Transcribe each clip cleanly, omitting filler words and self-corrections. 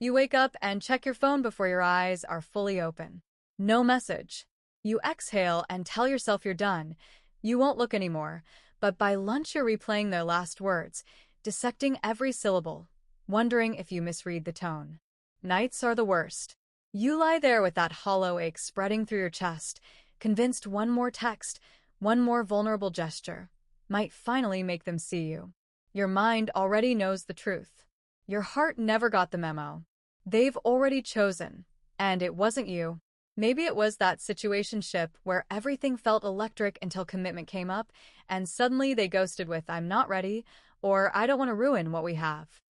You wake up and check your phone before your eyes are fully open. No message. You exhale and tell yourself you're done. You won't look anymore, but by lunch you're replaying their last words, dissecting every syllable, wondering if you misread the tone. Nights are the worst. You lie there with that hollow ache spreading through your chest, convinced one more text, one more vulnerable gesture, might finally make them see you. Your mind already knows the truth. Your heart never got the memo. They've already chosen, and it wasn't you. Maybe it was that situationship where everything felt electric until commitment came up, and suddenly they ghosted with "I'm not ready," or "I don't want to ruin what we have."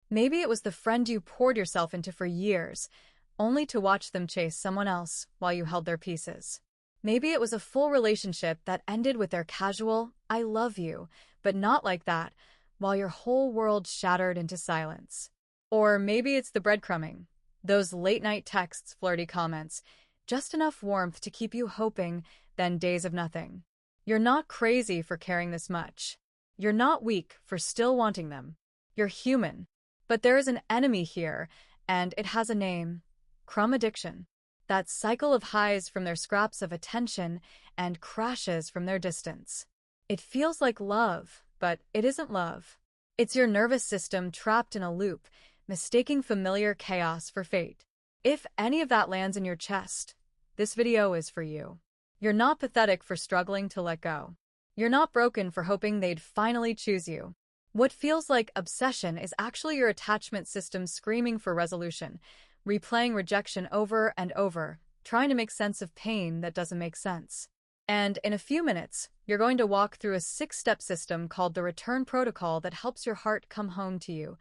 Maybe it was the friend you poured yourself into for years, only to watch them chase someone else while you held their pieces. Maybe it was a full relationship that ended with their casual "I love you, but not like that," while your whole world shattered into silence. Or maybe it's the breadcrumbing, those late-night texts, flirty comments, just enough warmth to keep you hoping, then days of nothing. You're not crazy for caring this much. You're not weak for still wanting them. You're human. But there is an enemy here, and it has a name: crumb addiction. That cycle of highs from their scraps of attention and crashes from their distance. It feels like love, but it isn't love. It's your nervous system trapped in a loop, mistaking familiar chaos for fate. If any of that lands in your chest, this video is for you. You're not pathetic for struggling to let go. You're not broken for hoping they'd finally choose you. What feels like obsession is actually your attachment system screaming for resolution, replaying rejection over and over, trying to make sense of pain that doesn't make sense. And in a few minutes, you're going to walk through a 6-step system called the return protocol that helps your heart come home to you.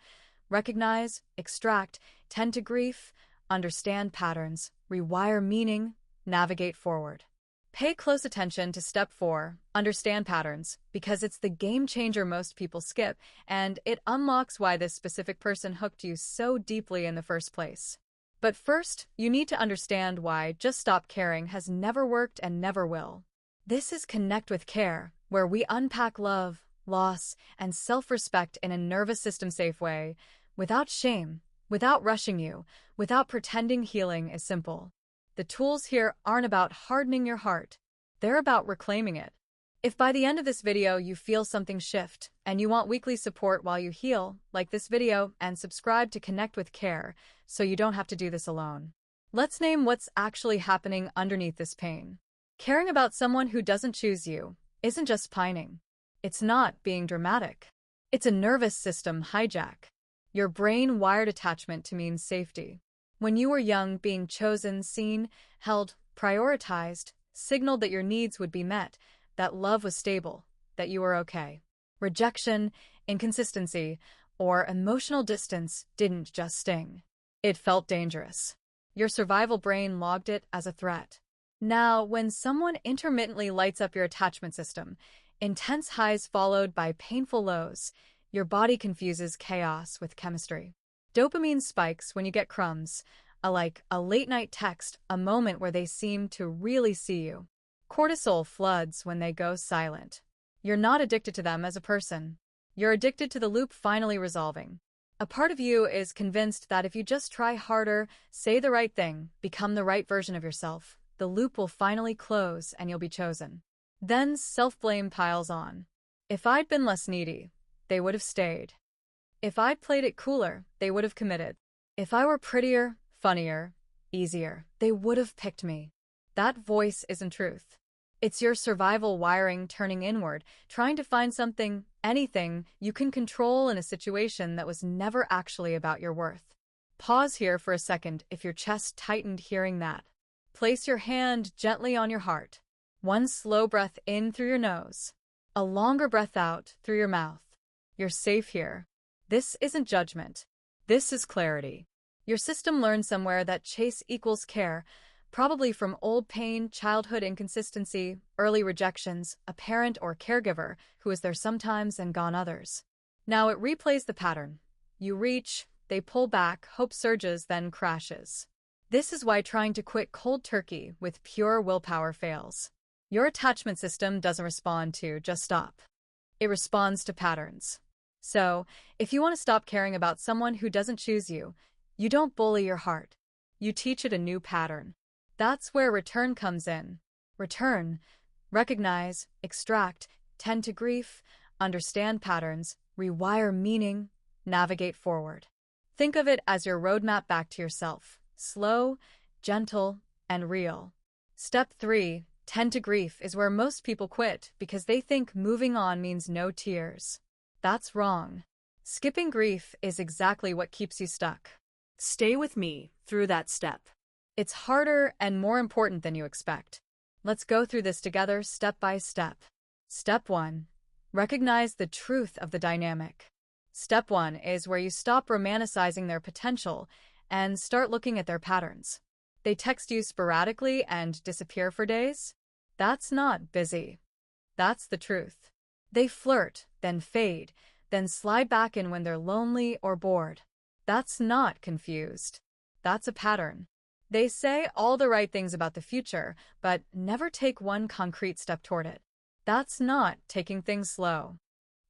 Recognize, extract, tend to grief, understand patterns, rewire meaning, navigate forward. Pay close attention to step 4, understand patterns, because it's the game changer most people skip, and it unlocks why this specific person hooked you so deeply in the first place. But first, you need to understand why just stop caring has never worked and never will. This is Connect with Care, where we unpack love, loss, and self-respect in a nervous system safe way, without shame, without rushing you, without pretending healing is simple. The tools here aren't about hardening your heart. They're about reclaiming it. If by the end of this video you feel something shift and you want weekly support while you heal, like this video and subscribe to Connect with Care so you don't have to do this alone. Let's name what's actually happening underneath this pain. Caring about someone who doesn't choose you isn't just pining. It's not being dramatic. It's a nervous system hijack. Your brain wired attachment to mean safety. When you were young, being chosen, seen, held, prioritized, signaled that your needs would be met, that love was stable, that you were okay. Rejection, inconsistency, or emotional distance didn't just sting. It felt dangerous. Your survival brain logged it as a threat. Now, when someone intermittently lights up your attachment system, intense highs followed by painful lows, your body confuses chaos with chemistry. Dopamine spikes when you get crumbs, a late-night text, a moment where they seem to really see you. Cortisol floods when they go silent. You're not addicted to them as a person. You're addicted to the loop finally resolving. A part of you is convinced that if you just try harder, say the right thing, become the right version of yourself, the loop will finally close and you'll be chosen. Then self-blame piles on. If I'd been less needy, they would have stayed. If I'd played it cooler, they would have committed. If I were prettier, funnier, easier, they would have picked me. That voice isn't truth. It's your survival wiring turning inward, trying to find something, anything, you can control in a situation that was never actually about your worth. Pause here for a second if your chest tightened hearing that. Place your hand gently on your heart. One slow breath in through your nose. A longer breath out through your mouth. You're safe here. This isn't judgment. This is clarity. Your system learned somewhere that chase equals care, probably from old pain, childhood inconsistency, early rejections, a parent or caregiver who was there sometimes and gone others. Now it replays the pattern. You reach, they pull back, hope surges, then crashes. This is why trying to quit cold turkey with pure willpower fails. Your attachment system doesn't respond to just stop. It responds to patterns. So, if you want to stop caring about someone who doesn't choose you, You don't bully your heart. You teach it a new pattern. That's where return comes in. Return, recognize, extract, tend to grief, understand patterns, rewire meaning, navigate forward. Think of it as your roadmap back to yourself. Slow, gentle, and real. Step 3, tend to grief, is where most people quit because they think moving on means no tears. That's wrong. Skipping grief is exactly what keeps you stuck. Stay with me through that step. It's harder and more important than you expect. Let's go through this together step by step. Step 1. Recognize the truth of the dynamic. Step 1 is where you stop romanticizing their potential and start looking at their patterns. They text you sporadically and disappear for days? That's not busy. That's the truth. They flirt, then fade, then slide back in when they're lonely or bored. That's not confused. That's a pattern. They say all the right things about the future, but never take one concrete step toward it. That's not taking things slow.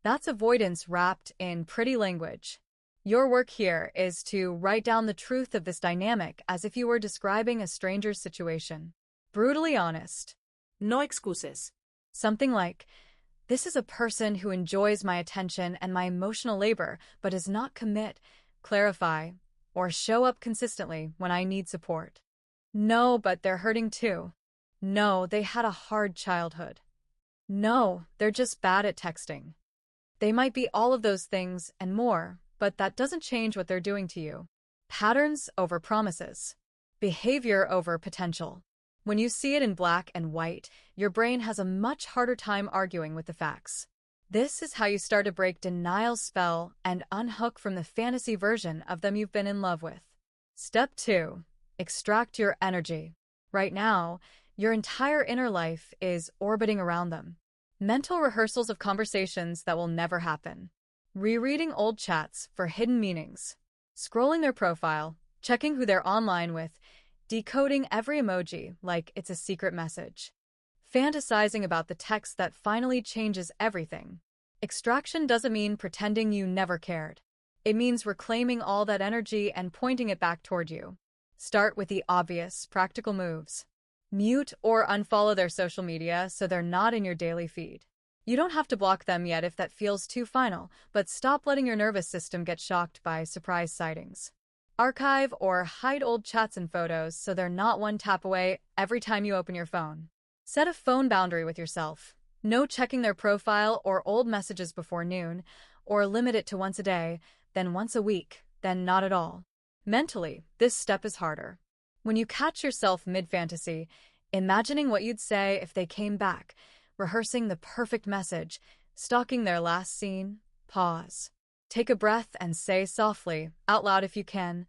That's avoidance wrapped in pretty language. Your work here is to write down the truth of this dynamic as if you were describing a stranger's situation. Brutally honest. No excuses. Something like, this is a person who enjoys my attention and my emotional labor, but does not commit, clarify, or show up consistently when I need support. No, but they're hurting too. No, they had a hard childhood. No, they're just bad at texting. They might be all of those things and more, but that doesn't change what they're doing to you. Patterns over promises. Behavior over potential. When you see it in black and white, your brain has a much harder time arguing with the facts. This is how you start to break denial's spell and unhook from the fantasy version of them you've been in love with. Step 2. Extract your energy. Right now, your entire inner life is orbiting around them. Mental rehearsals of conversations that will never happen. Rereading old chats for hidden meanings. Scrolling their profile, checking who they're online with, decoding every emoji like it's a secret message. Fantasizing about the text that finally changes everything. Extraction doesn't mean pretending you never cared. It means reclaiming all that energy and pointing it back toward you. Start with the obvious, practical moves. Mute or unfollow their social media so they're not in your daily feed. You don't have to block them yet if that feels too final, but stop letting your nervous system get shocked by surprise sightings. Archive or hide old chats and photos so they're not one tap away every time you open your phone. Set a phone boundary with yourself. No checking their profile or old messages before noon, or limit it to once a day, then once a week, then not at all. Mentally, this step is harder. When you catch yourself mid-fantasy, imagining what you'd say if they came back, rehearsing the perfect message, stalking their last scene, pause. Take a breath and say softly, out loud if you can,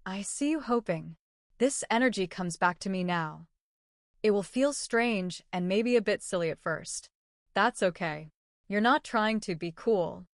I see you hoping. This energy comes back to me now. It will feel strange and maybe a bit silly at first. That's okay. You're not trying to be cool.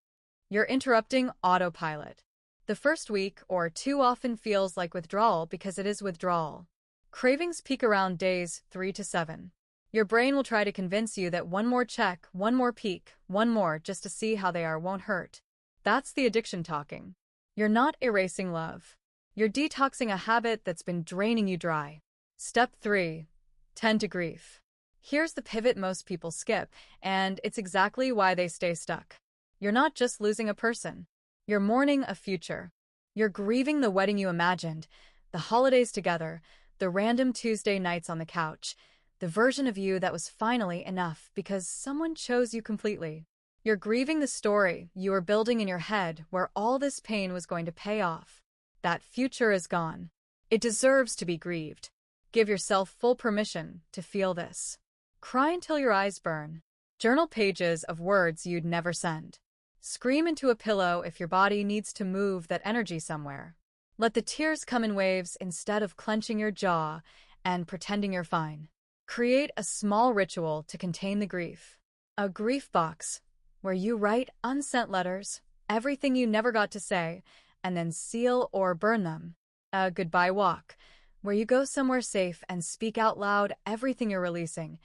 You're interrupting autopilot. The first week or two often feels like withdrawal because it is withdrawal. Cravings peak around days 3 to 7. Your brain will try to convince you that one more check, one more peek, one more just to see how they are won't hurt. That's the addiction talking. You're not erasing love. You're detoxing a habit that's been draining you dry. Step 3. Tend to grief. Here's the pivot most people skip, and it's exactly why they stay stuck. You're not just losing a person. You're mourning a future. You're grieving the wedding you imagined, the holidays together, the random Tuesday nights on the couch, the version of you that was finally enough because someone chose you completely. You're grieving the story you were building in your head where all this pain was going to pay off. That future is gone. It deserves to be grieved. Give yourself full permission to feel this. Cry until your eyes burn. Journal pages of words you'd never send. Scream into a pillow if your body needs to move that energy somewhere. Let the tears come in waves instead of clenching your jaw and pretending you're fine. Create a small ritual to contain the grief. A grief box, where you write unsent letters, everything you never got to say, and then seal or burn them. A goodbye walk, where you go somewhere safe and speak out loud everything you're releasing.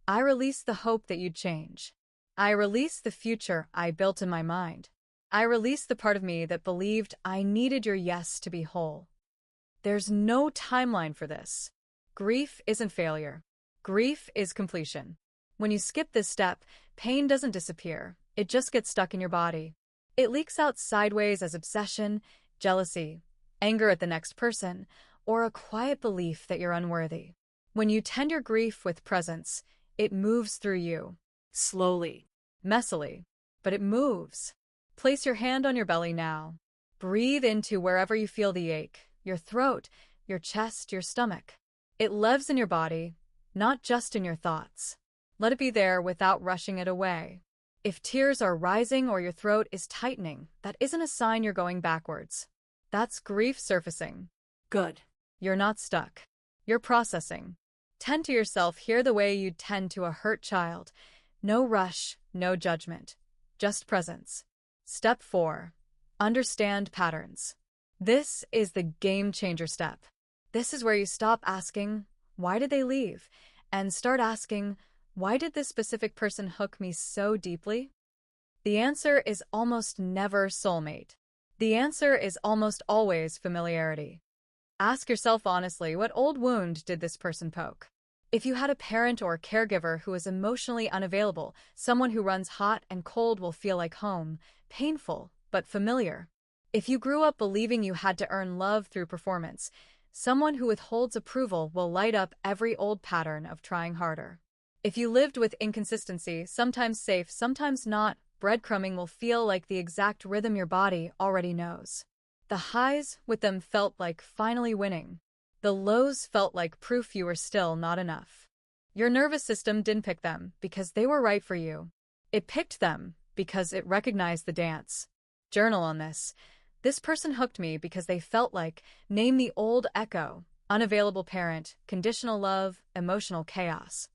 I release the hope that you'd change. I release the future I built in my mind. I release the part of me that believed I needed your yes to be whole. There's no timeline for this. Grief isn't failure. Grief is completion. When you skip this step, pain doesn't disappear. It just gets stuck in your body. It leaks out sideways as obsession, jealousy, anger at the next person, or a quiet belief that you're unworthy. When you tend your grief with presence, it moves through you. Slowly. Messily, but it moves. Place your hand on your belly now. Breathe into wherever you feel the ache, your throat, your chest, your stomach. It lives in your body, not just in your thoughts. Let it be there without rushing it away. If tears are rising or your throat is tightening, that isn't a sign you're going backwards. That's grief surfacing. Good. You're not stuck. You're processing. Tend to yourself here the way you'd tend to a hurt child. No rush, no judgment. Just presence. Step 4. Understand patterns. This is the game changer step. This is where you stop asking, why did they leave? And start asking, why did this specific person hook me so deeply? The answer is almost never soulmate. The answer is almost always familiarity. Ask yourself honestly, what old wound did this person poke? If you had a parent or caregiver who is emotionally unavailable, someone who runs hot and cold will feel like home, painful, but familiar. If you grew up believing you had to earn love through performance, someone who withholds approval will light up every old pattern of trying harder. If you lived with inconsistency, sometimes safe, sometimes not, breadcrumbing will feel like the exact rhythm your body already knows. The highs with them felt like finally winning. The lows felt like proof you were still not enough. Your nervous system didn't pick them because they were right for you. It picked them because it recognized the dance. Journal on this. This person hooked me because they felt like, name the old echo, unavailable parent, conditional love, emotional chaos.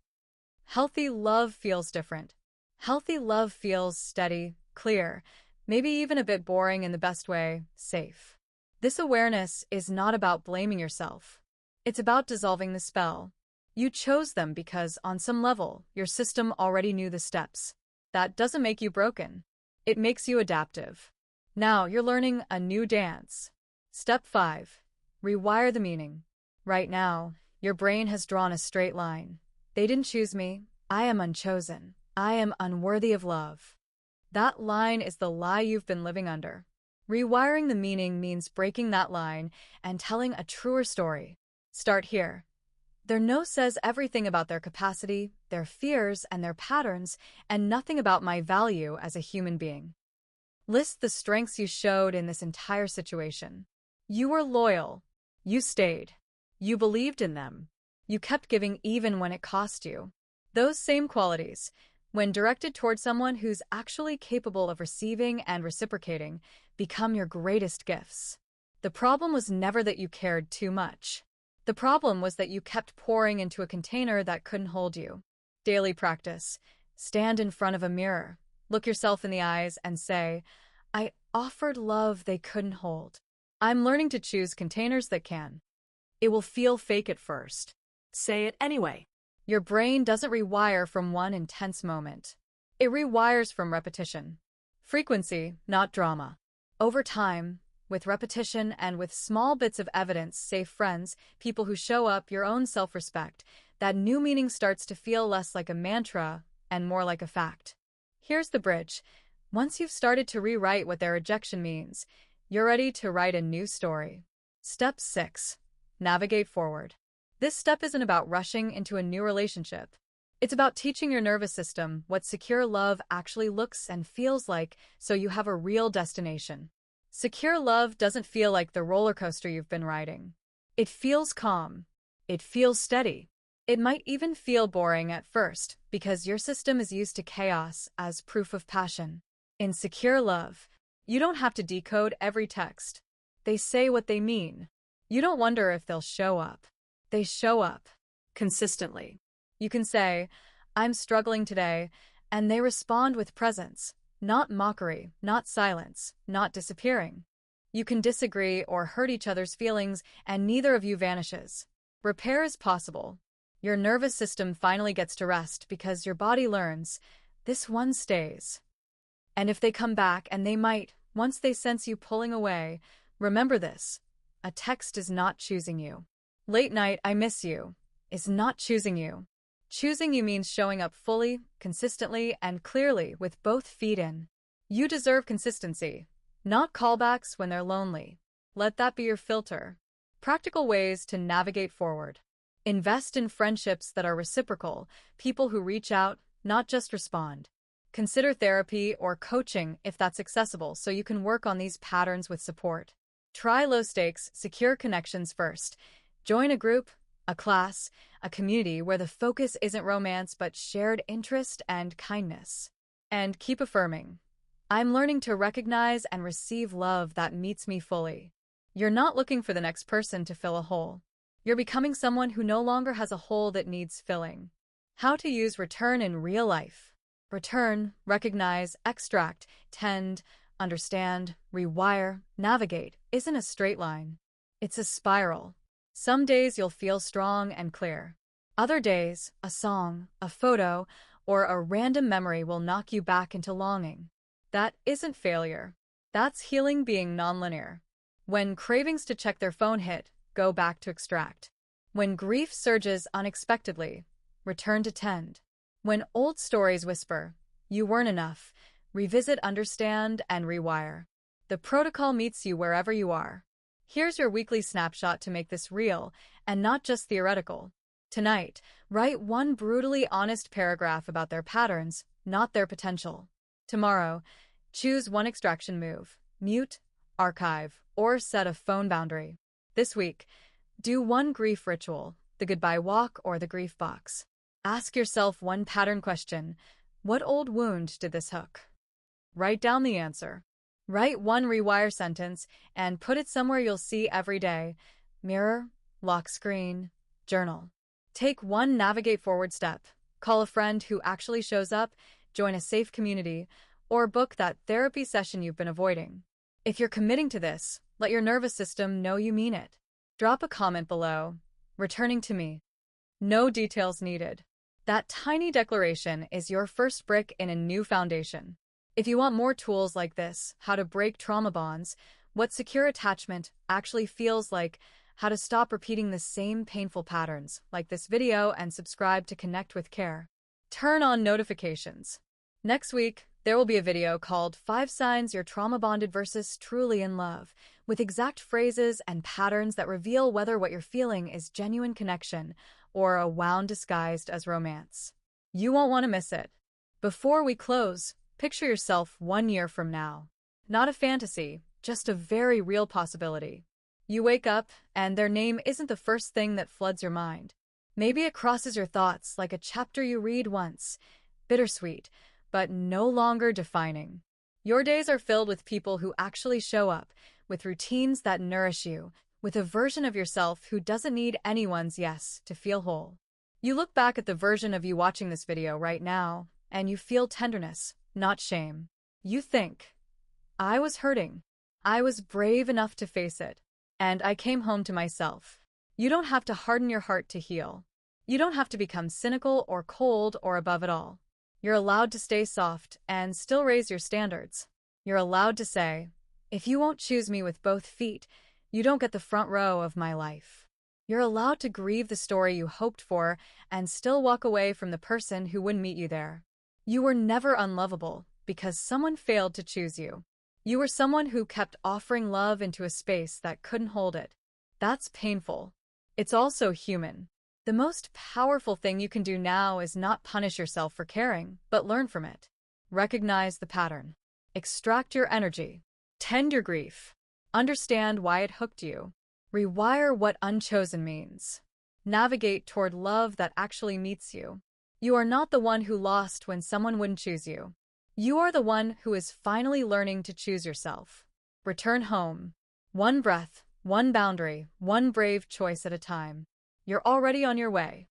Healthy love feels different. Healthy love feels steady, clear, maybe even a bit boring in the best way, safe. This awareness is not about blaming yourself. It's about dissolving the spell. You chose them because, on some level, your system already knew the steps. That doesn't make you broken. It makes you adaptive. Now you're learning a new dance. Step 5. Rewire the meaning. Right now, your brain has drawn a straight line. They didn't choose me. I am unchosen. I am unworthy of love. That line is the lie you've been living under. Rewiring the meaning means breaking that line and telling a truer story. Start here. Their no says everything about their capacity, their fears, and their patterns, and nothing about my value as a human being. List the strengths you showed in this entire situation. You were loyal. You stayed. You believed in them. You kept giving even when it cost you. Those same qualities, when directed toward someone who's actually capable of receiving and reciprocating, become your greatest gifts. The problem was never that you cared too much. The problem was that you kept pouring into a container that couldn't hold you. Daily practice. Stand in front of a mirror. Look yourself in the eyes and say, I offered love they couldn't hold. I'm learning to choose containers that can. It will feel fake at first. Say it anyway. Your brain doesn't rewire from one intense moment. It rewires from repetition. Frequency, not drama. Over time, with repetition and with small bits of evidence, safe friends, people who show up, your own self-respect, that new meaning starts to feel less like a mantra and more like a fact. Here's the bridge. Once you've started to rewrite what their rejection means, you're ready to write a new story. Step 6. Navigate forward. This step isn't about rushing into a new relationship. It's about teaching your nervous system what secure love actually looks and feels like so you have a real destination. Secure love doesn't feel like the roller coaster you've been riding. It feels calm. It feels steady. It might even feel boring at first because your system is used to chaos as proof of passion. In secure love, you don't have to decode every text. They say what they mean. You don't wonder if they'll show up. They show up. Consistently. You can say, I'm struggling today, and they respond with presence, not mockery, not silence, not disappearing. You can disagree or hurt each other's feelings, and neither of you vanishes. Repair is possible. Your nervous system finally gets to rest because your body learns, this one stays. And if they come back, and they might, once they sense you pulling away, remember this. a text is not choosing you. Late night, I miss you, is not choosing you. Choosing you means showing up fully, consistently, and clearly with both feet in. You deserve consistency, not callbacks when they're lonely. Let that be your filter. Practical ways to navigate forward. Invest in friendships that are reciprocal, people who reach out, not just respond. Consider therapy or coaching if that's accessible so you can work on these patterns with support. Try low-stakes, secure connections first. Join a group, a class, a community where the focus isn't romance but shared interest and kindness. And keep affirming. I'm learning to recognize and receive love that meets me fully. You're not looking for the next person to fill a hole. You're becoming someone who no longer has a hole that needs filling. How to use return in real life. Return, recognize, extract, tend, understand, rewire, navigate isn't a straight line. It's a spiral. Some days you'll feel strong and clear. Other days, a song, a photo, or a random memory will knock you back into longing. That isn't failure. That's healing being nonlinear. When cravings to check their phone hit, go back to extract. When grief surges unexpectedly, return to tend. When old stories whisper, you weren't enough, revisit, understand, and rewire. The protocol meets you wherever you are. Here's your weekly snapshot to make this real, and not just theoretical. Tonight, write one brutally honest paragraph about their patterns, not their potential. Tomorrow, choose one extraction move, mute, archive, or set a phone boundary. This week, do one grief ritual, the goodbye walk or the grief box. Ask yourself one pattern question. What old wound did this hook? Write down the answer. Write one rewire sentence and put it somewhere you'll see every day. Mirror, lock screen, journal. Take one navigate forward step. Call a friend who actually shows up, join a safe community, or book that therapy session you've been avoiding. If you're committing to this, let your nervous system know you mean it. Drop a comment below. Returning to me. No details needed. That tiny declaration is your first brick in a new foundation. If you want more tools like this, how to break trauma bonds, what secure attachment actually feels like, how to stop repeating the same painful patterns, like this video and subscribe to connect with care. Turn on notifications. Next week, there will be a video called 5 Signs You're Trauma Bonded versus Truly in Love, with exact phrases and patterns that reveal whether what you're feeling is genuine connection or a wound disguised as romance. You won't want to miss it. Before we close, picture yourself 1 year from now. Not a fantasy, just a very real possibility. You wake up, and their name isn't the first thing that floods your mind. Maybe it crosses your thoughts like a chapter you read once, bittersweet, but no longer defining. Your days are filled with people who actually show up, with routines that nourish you, with a version of yourself who doesn't need anyone's yes to feel whole. You look back at the version of you watching this video right now, and you feel tenderness, not shame. You think, I was hurting. I was brave enough to face it, and I came home to myself. You don't have to harden your heart to heal. You don't have to become cynical or cold or above it all. You're allowed to stay soft and still raise your standards. You're allowed to say, if you won't choose me with both feet, you don't get the front row of my life. You're allowed to grieve the story you hoped for and still walk away from the person who wouldn't meet you there. You were never unlovable because someone failed to choose you. You were someone who kept offering love into a space that couldn't hold it. That's painful. It's also human. The most powerful thing you can do now is not punish yourself for caring, but learn from it. Recognize the pattern. Extract your energy. Tend your grief. Understand why it hooked you. Rewire what unchosen means. Navigate toward love that actually meets you. You are not the one who lost when someone wouldn't choose you. You are the one who is finally learning to choose yourself. Return home. One breath, one boundary, one brave choice at a time. You're already on your way.